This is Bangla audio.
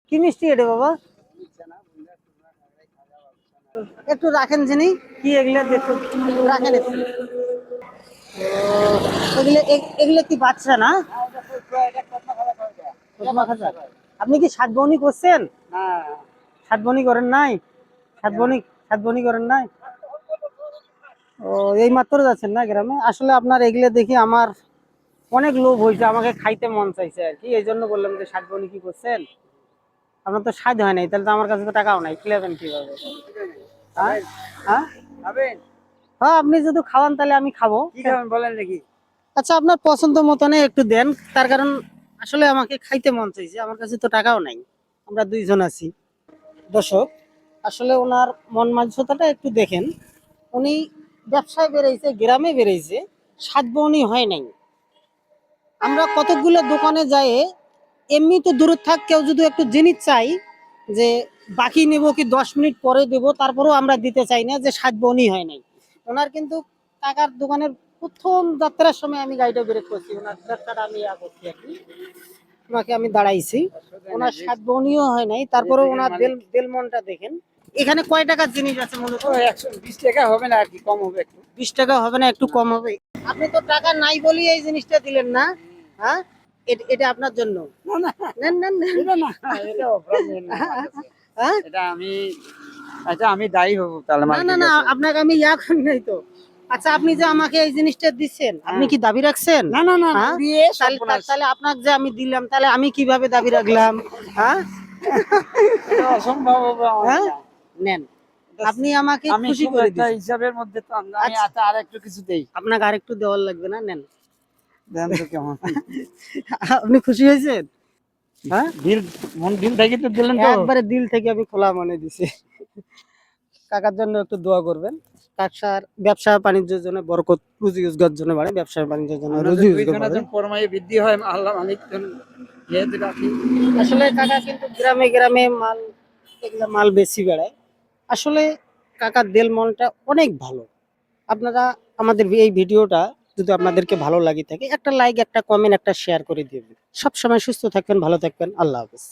কি মিষ্টি এটা বাবা? একটু রাখেন যিনি কি এগুলা দেখো, রাখেন একটু। এগুলো এগুলো কি বাচ্চা না? কসমা খাজা। আপনি কি সাতবনি করছেন? সাতবনি করেন নাই? সাতবনি সাতবনি করেন নাই? ও, এই মাত্র যাচ্ছেন না গ্রামে? আসলে আপনার এগুলো দেখি আমার অনেক লোভ হয়েছে, আমাকে খাইতে মন চাইছে আর কি, এই জন্য বললাম যে সাতবনি কি করছেন। আপনার তো স্বাদ হয় নাই, তাহলে তো আমার কাছে তো টাকাও নাই, খেলেবেন কিভাবে? হ্যাঁ, হ্যাঁ, হ্যাঁ, আপনি যদি খাওয়ান তাহলে আমি খাবো। কি খাবেন বলেন দেখি? আচ্ছা, আপনার পছন্দ মতনে একটু দেন, তার কারণ আসলে আমাকে খাইতে মন চাইছে, আমার কাছে তো টাকাও নাই। আমরা দুইজন আছি। দর্শক, আসলে ওনার মন মানসিকতাটা একটু দেখেন। উনি ব্যবসায় বেড়েছে, গ্রামে বেড়েছে, সাতবনি হয় নাই। আমরা কতগুলো দোকানে যাই, এমনি তো দূরে থাক, কেউ যদি একটু জিনিস চাই যে বাকি নেব কি 10 মিনিট পরে দেব, তারপরেও আমরা দিতে চাই না যে সাতবনি হয় নাই। ওনার কিন্তু কাকার দোকানের প্রথম যাত্রার সময় আমি গাড়িটা ব্রেক করছি, ওনার ব্যবসাটা আমি করছি আর কি, ওনাকে আমি দাঁড়াইছি। ওনার সাতবনিও হয় নাই, তারপরে ওনার দেলমনটা দেখেন। এখানে কয় টাকার জিনিস আছে মূলত? 120 টাকা হবে না আর কি, কম হবে একটু। 20 টাকা হবে না, একটু কম হবে? আপনি তো টাকা নাই বলি এই জিনিসটা দিলেন না। হ্যাঁ, এটা আপনার জন্য। নেন নেন নেন। হ্যাঁ? আচ্ছা, আমি দায়ী হব তাহলে না না না, আপনাকে আমি ইয়া করি নাই তো। আচ্ছা, আপনি যে আমাকে এই জিনিসটা দিচ্ছেন, আপনি কি দাবি রাখছেন? না না না, হ্যাঁ? দিয়ে তাহলে আপনাকে যে আমি দিলাম, তাহলে আমি কিভাবে দাবি রাখলাম? হ্যাঁ, এটা অসম্ভব হবে আমার হ্যাঁ, দ্বারা। নেন, আপনি আমাকে আমি খুশি খুব করে একটা দিয়েছেন। হিসাবের মধ্যে তো আমি আচ্ছা। আর একটু কিছু দেই। আপনাকে আরেকটু দেওয়ার লাগবে না, নেন। দেন তো কেমন। আপনি খুশি হয়েছেন? হ্যাঁ, দিল থেকে তো দিলেন তো। একবারে দিল থেকে আমি খোলা মনে দিছি। কাকার জন্য একটু দোয়া করবেন। কাকার ব্যবসা বাণিজ্যের জন্য বরকত, রুজি রোজগার জন্য বাড়ে, ব্যবসা বাণিজ্যের জন্য আমরা রুজি রোজগার দুইজনের বাড়ে। যখন ফরমায়ে বৃদ্ধি হয় আল্লাহ মালিক যেহেতু রাখি। আসলে কাকা কিন্তু গ্রামে গ্রামে মাল, এগুলা মাল বেশি বেড়ায়। আসলে কাকার দেল মনটা অনেক ভালো। আপনারা আমাদের এই ভিডিওটা যদি আপনাদেরকে ভালো লাগে থাকে, একটা লাইক, একটা কমেন্ট, একটা শেয়ার করে দিবেন। সবসময় সুস্থ থাকবেন, ভালো থাকবেন। আল্লাহ হাফেজ।